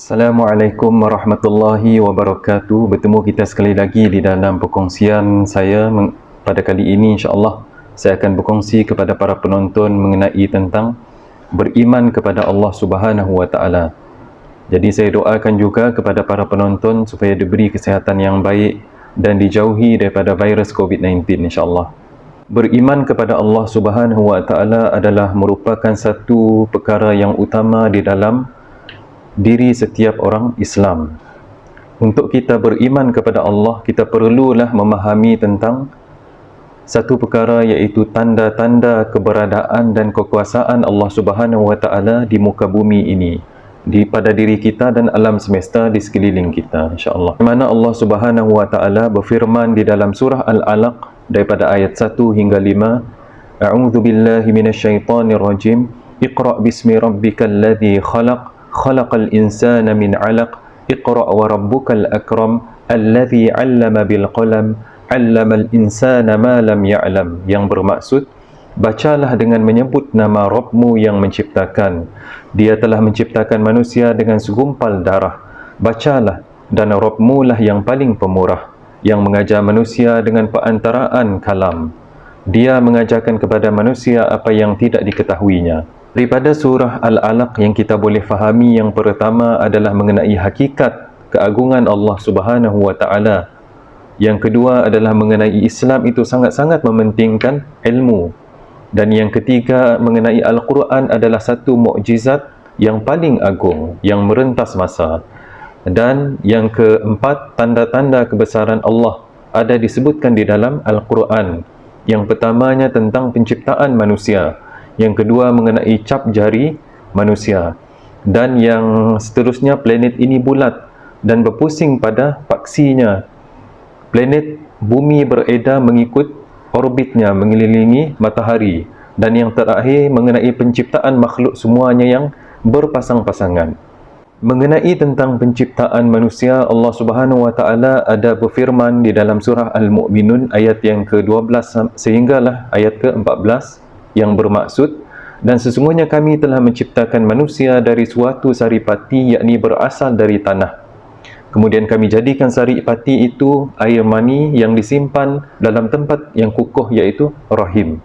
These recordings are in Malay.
Assalamualaikum warahmatullahi wabarakatuh. Bertemu kita sekali lagi di dalam perkongsian saya. Pada kali ini insya-Allah saya akan berkongsi kepada para penonton mengenai tentang beriman kepada Allah Subhanahu wa taala. Jadi saya doakan juga kepada para penonton supaya diberi kesihatan yang baik dan dijauhi daripada virus COVID-19 insya-Allah. Beriman kepada Allah Subhanahu wa taala adalah merupakan satu perkara yang utama di dalam diri setiap orang Islam. Untuk kita beriman kepada Allah, kita perlulah memahami tentang satu perkara, iaitu tanda-tanda keberadaan dan kekuasaan Allah Subhanahu wa taala di muka bumi ini, pada diri kita dan alam semesta di sekeliling kita, insya-Allah. Di mana Allah Subhanahu wa taala berfirman di dalam surah Al-Alaq daripada ayat 1 hingga 5, A'udzu billahi minasyaitonir rajim. Iqra' bismi rabbikal ladzi khalaq khalaqal insana min 'alaq iqra' wa rabbukal akram alladzi 'allama bil qalam 'allamal insana ma lam ya'lam, yang bermaksud bacalah dengan menyebut nama Rabbmu yang menciptakan. Dia telah menciptakan manusia dengan segumpal darah. Bacalah, dan Rabbmu lah yang paling pemurah, yang mengajar manusia dengan perantaraan kalam. Dia mengajarkan kepada manusia apa yang tidak diketahuinya. Daripada surah Al-Alaq yang kita boleh fahami, yang pertama adalah mengenai hakikat keagungan Allah Subhanahu wa taala. Yang kedua adalah mengenai Islam itu sangat-sangat mementingkan ilmu. Dan yang ketiga mengenai Al-Quran adalah satu mukjizat yang paling agung yang merentas masa. Dan yang keempat, tanda-tanda kebesaran Allah ada disebutkan di dalam Al-Quran. Yang pertamanya tentang penciptaan manusia, yang kedua mengenai cap jari manusia, dan yang seterusnya planet ini bulat dan berpusing pada paksinya. Planet bumi beredar mengikut orbitnya mengelilingi matahari, dan yang terakhir mengenai penciptaan makhluk semuanya yang berpasang-pasangan. Mengenai tentang penciptaan manusia, Allah Subhanahu wa taala ada berfirman di dalam surah Al-Mu'minun ayat yang ke-12 sehinggalah ayat ke-14, yang bermaksud, dan sesungguhnya kami telah menciptakan manusia dari suatu saripati, yakni berasal dari tanah. Kemudian kami jadikan saripati itu air mani yang disimpan dalam tempat yang kukuh, iaitu rahim.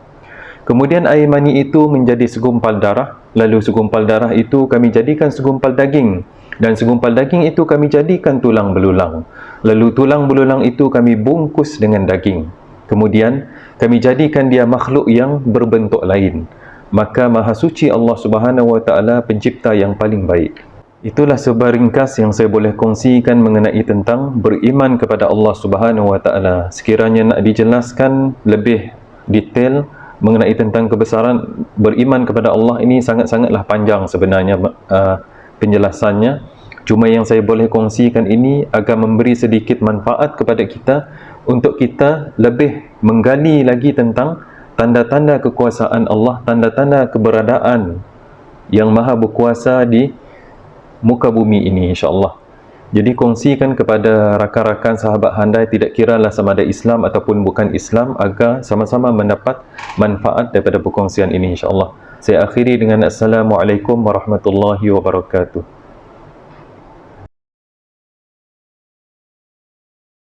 Kemudian air mani itu menjadi segumpal darah, lalu segumpal darah itu kami jadikan segumpal daging, dan segumpal daging itu kami jadikan tulang belulang, lalu tulang belulang itu kami bungkus dengan daging. Kemudian kami jadikan dia makhluk yang berbentuk lain. Maka Maha Suci Allah Subhanahu wa taala pencipta yang paling baik. Itulah sebaringkas yang saya boleh kongsikan mengenai tentang beriman kepada Allah Subhanahu wa taala. Sekiranya nak dijelaskan lebih detail mengenai tentang kebesaran beriman kepada Allah, ini sangat-sangatlah panjang sebenarnya penjelasannya. Cuma yang saya boleh kongsikan ini agar memberi sedikit manfaat kepada kita, untuk kita lebih menggali lagi tentang tanda-tanda kekuasaan Allah, tanda-tanda keberadaan yang maha berkuasa di muka bumi ini, insya-Allah. Jadi kongsikan kepada rakan-rakan sahabat handai, tidak kiralah sama ada Islam ataupun bukan Islam, agar sama-sama mendapat manfaat daripada perkongsian ini, insya-Allah. Saya akhiri dengan Assalamualaikum warahmatullahi wabarakatuh.